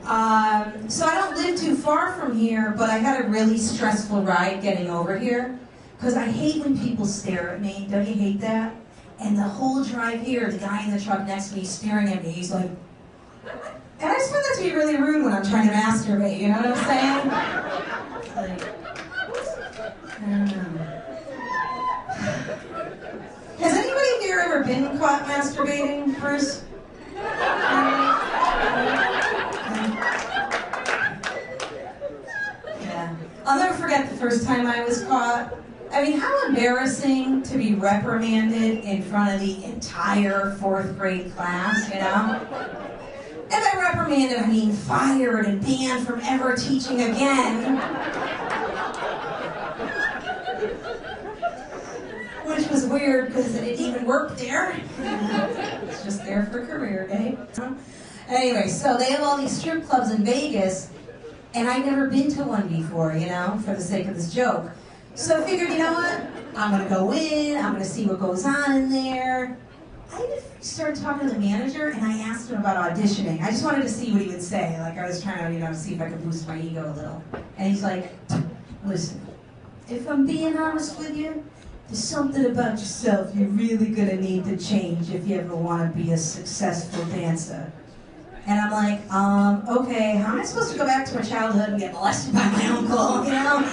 So I don't live too far from here, but I had a really stressful ride getting over here. Because I hate when people stare at me. Don't you hate that? And the whole drive here, the guy in the truck next to me staring at me, he's like... And I just find that to be really rude when I'm trying to masturbate, you know what I'm saying? Like, I don't know. Has anybody here ever been caught masturbating, Bruce? Yeah. I'll never forget the first time I was caught. I mean, how embarrassing to be reprimanded in front of the entire 4th grade class, you know? And by reprimanded, I mean fired and banned from ever teaching again. Which was weird because it didn't even work there. It's just there for career day. Anyway, so they have all these strip clubs in Vegas, and I'd never been to one before, you know, for the sake of this joke. So I figured, you know what? I'm going to go in, I'm going to see what goes on in there. I just started talking to the manager, and I asked him about auditioning. I just wanted to see what he would say. Like, I was trying to, you know, see if I could boost my ego a little. And he's like, listen, if I'm being honest with you, there's something about yourself you're really going to need to change if you ever want to be a successful dancer. And I'm like, okay, how am I supposed to go back to my childhood and get molested by my uncle, you know?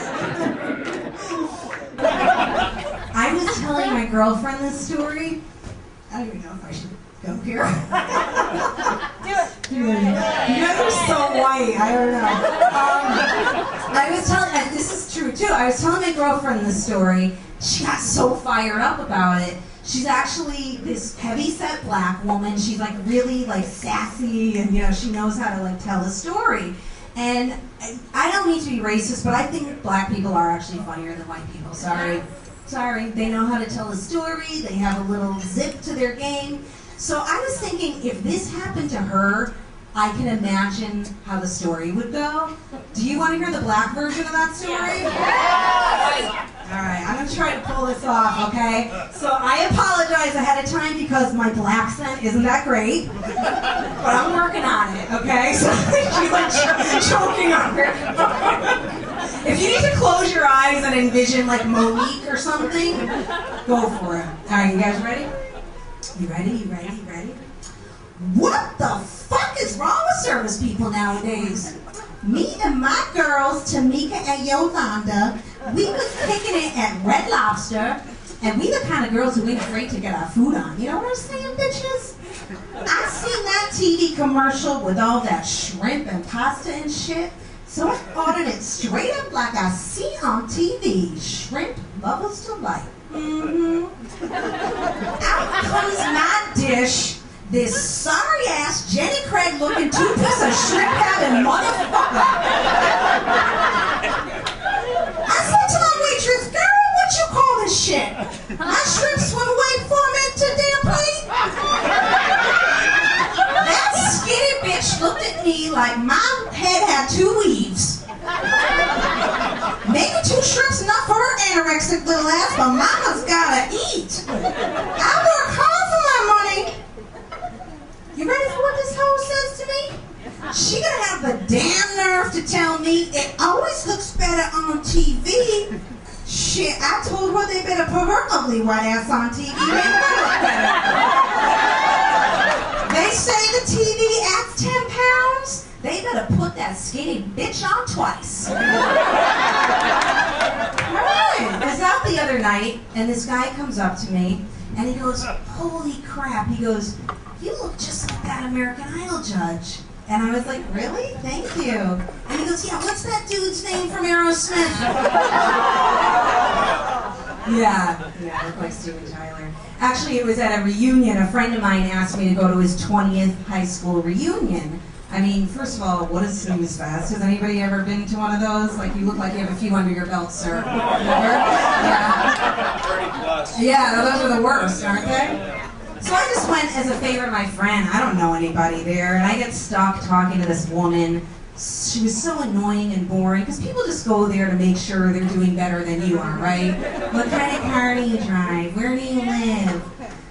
I was telling my girlfriend this story. I don't even know if I should go here. Do it. You guys are so white. I don't know. I was telling, this is true too. I was telling my girlfriend this story. She got so fired up about it. She's actually this heavy-set black woman. She's like really like sassy, and you know she knows how to like tell a story. And I don't mean to be racist, but I think black people are actually funnier than white people. Sorry. They know how to tell a story. They have a little zip to their game. So I was thinking, if this happened to her, I can imagine how the story would go. Do you want to hear the black version of that story? Yes! All right, I'm going to try to pull this off, okay? So I apologize ahead of time because my black accent isn't that great, but I'm working on it, okay? So she's like choking on her. If you need to close your eyes and envision like Monique or something, go for it. All right, you guys ready? You ready? What the fuck is wrong with service people nowadays? Me and my girls, Tamika and Yolanda, we was kicking it at Red Lobster, and we the kind of girls who ain't afraid to get our food on. You know what I'm saying, bitches? I seen that TV commercial with all that shrimp and pasta and shit, so I ordered it straight up like I see on TV. Shrimp lovers to life. Out comes my dish. This sorry-ass Jenny Craig-looking two-piece of shrimp-having motherfucker. I said to my waitress, girl, what you call this shit? My shrimp swim away before I made it to the damn plate? That skinny bitch looked at me like my head had 2 weaves. Maybe 2 shrimps enough for her anorexic little ass, but mama's gotta eat. I work hard for my money. You ready for what this hoe says to me? She gonna have the damn nerve to tell me it always looks better on TV. Shit, I told her they better put her ugly white ass on TV. They say the TV adds 10 pounds. They better put that skinny bitch on twice. Alright, I was out the other night, and this guy comes up to me, and he goes, holy crap, he goes, you look just like that American Idol judge. And I was like, really? Thank you. And he goes, yeah, what's that dude's name from Aerosmith? Yeah, I look like Steven Tyler. Actually, it was at a reunion. A friend of mine asked me to go to his 20th high school reunion. I mean, first of all, what is Snooze Fest? Has anybody ever been to one of those? Like, you look like you have a few under your belt, sir. Yeah, those are the worst, aren't they? So I just went as a favor to my friend. I don't know anybody there, and I get stuck talking to this woman. She was so annoying and boring, because people just go there to make sure they're doing better than you are, right? What kind of car do you drive? Where do you live?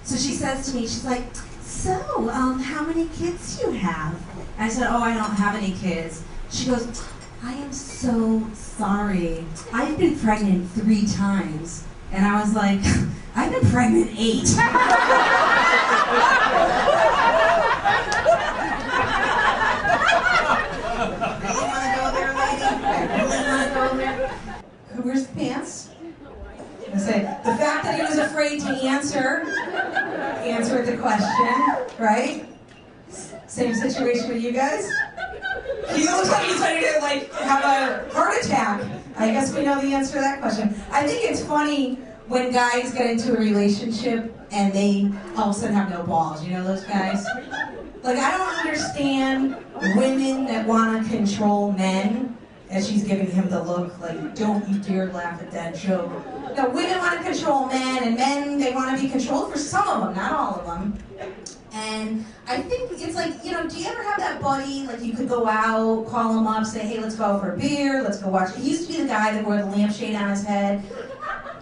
So she says to me, she's like, so, how many kids do you have? I said, oh, I don't have any kids. She goes, I am so sorry. I've been pregnant 3 times. And I was like, I've been pregnant 8. You want to go there, lady? I really want to go there. Who wears the pants? I say, the fact that he was afraid to answer the question, right? Same situation with you guys? He looks like he's ready to like have a heart attack. I guess we know the answer to that question. I think it's funny when guys get into a relationship and they all of a sudden have no balls. You know those guys? Like, I don't understand women that want to control men, as she's giving him the look like, don't you dare laugh at that joke. No, women want to control men, and men, they want to be controlled for some of them, not all of them. And I think it's like, you know, do you ever have that buddy, like you could go out, call him up, say, hey, let's go out for a beer, let's go watch. He used to be the guy that wore the lampshade on his head.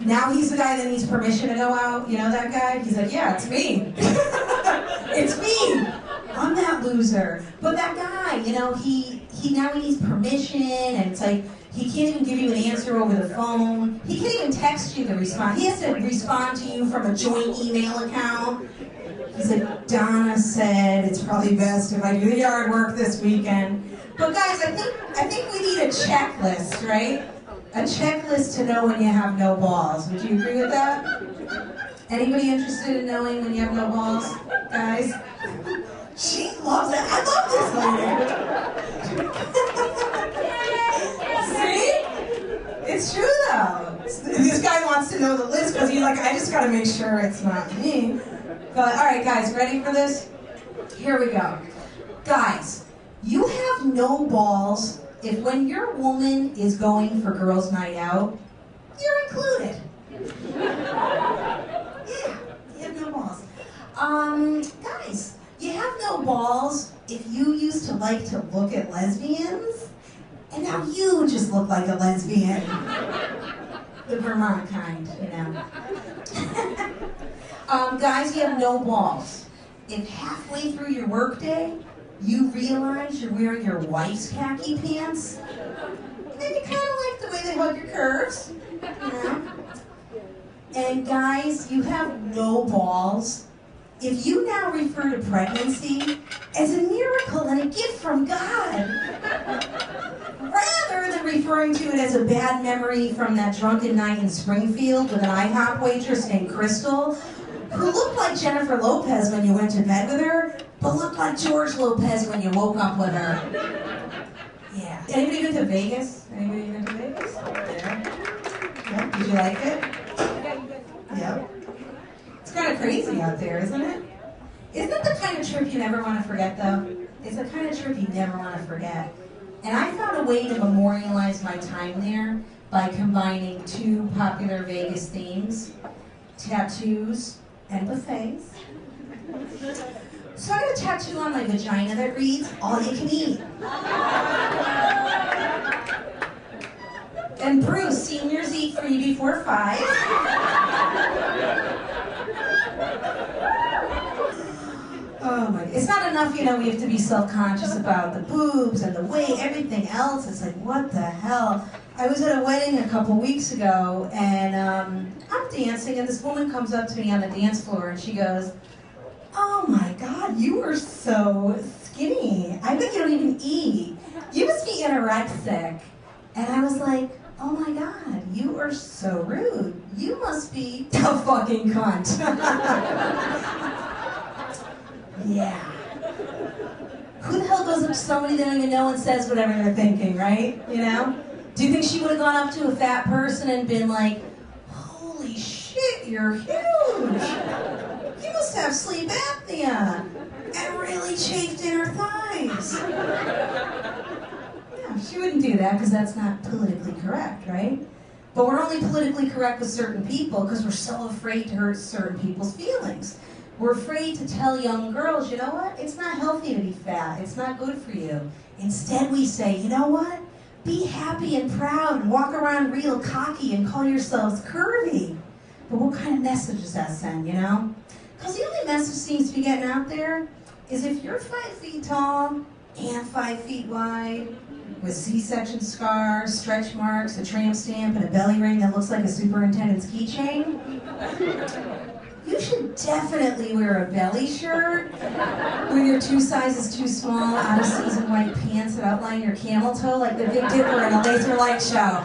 Now he's the guy that needs permission to go out. You know that guy? He's like, yeah, it's me. It's me. I'm that loser. But that guy, you know, he now he needs permission, and it's like, he can't even give you an answer over the phone. He can't even text you the response. He has to respond to you from a joint email account. He's like, Donna said it's probably best if I do the yard work this weekend. But guys, I think we need a checklist, right? A checklist to know when you have no balls. Would you agree with that? Anybody interested in knowing when you have no balls, guys? She loves it. I love this lady. See? It's true though. This guy wants to know the list because he's like, I just gotta make sure it's not me. But all right, guys, ready for this? Here we go. Guys, you have no balls if when your woman is going for girls' night out, you're included. Yeah, you have no balls. Guys, you have no balls if you used to like to look at lesbians, and now you just look like a lesbian. The Vermont kind, you know. Guys, you have no balls if halfway through your workday, you realize you're wearing your wife's khaki pants, and then you kind of like the way they hug your curves, you know? And guys, you have no balls if you now refer to pregnancy as a miracle and a gift from God, rather than referring to it as a bad memory from that drunken night in Springfield with an IHOP waitress named Crystal, who looked like Jennifer Lopez when you went to bed with her, but looked like George Lopez when you woke up with her. Yeah. Anybody been to Vegas? Anybody been to Vegas? Yeah. Did you like it? Yeah. It's kind of crazy out there, isn't it? Isn't it the kind of trip you never want to forget, though? It's the kind of trip you never want to forget. And I found a way to memorialize my time there by combining 2 popular Vegas themes, tattoos and buffets. So I have a tattoo on my vagina that reads, all you can eat. And Bruce, seniors eat 3 before 5. Oh my, it's not enough, you know, we have to be self-conscious about the boobs and the weight, everything else. It's like, what the hell? I was at a wedding a couple weeks ago, and I'm dancing, and this woman comes up to me on the dance floor, and she goes, oh my God, you are so skinny. I bet you don't even eat. You must be anorexic. And I was like, oh my God, you are so rude. You must be a fucking cunt. Yeah. Who the hell goes up to somebody they don't even know and says whatever they're thinking, right? You know? Do you think she would have gone up to a fat person and been like, holy shit, you're huge. You must have sleep apnea. And really chafed in her thighs. Yeah, she wouldn't do that because that's not politically correct, right? But we're only politically correct with certain people because we're so afraid to hurt certain people's feelings. We're afraid to tell young girls, you know what? It's not healthy to be fat. It's not good for you. Instead, we say, you know what? Be happy and proud and walk around real cocky and call yourselves curvy. But what kind of message does that send, you know? Because the only message seems to be getting out there is if you're 5 feet tall and 5 feet wide, with C-section scars, stretch marks, a tramp stamp, and a belly ring that looks like a superintendent's keychain, you should definitely wear a belly shirt with your 2 sizes too small, out-of-season white pants that outline your camel toe like the Big Dipper in a laser light show.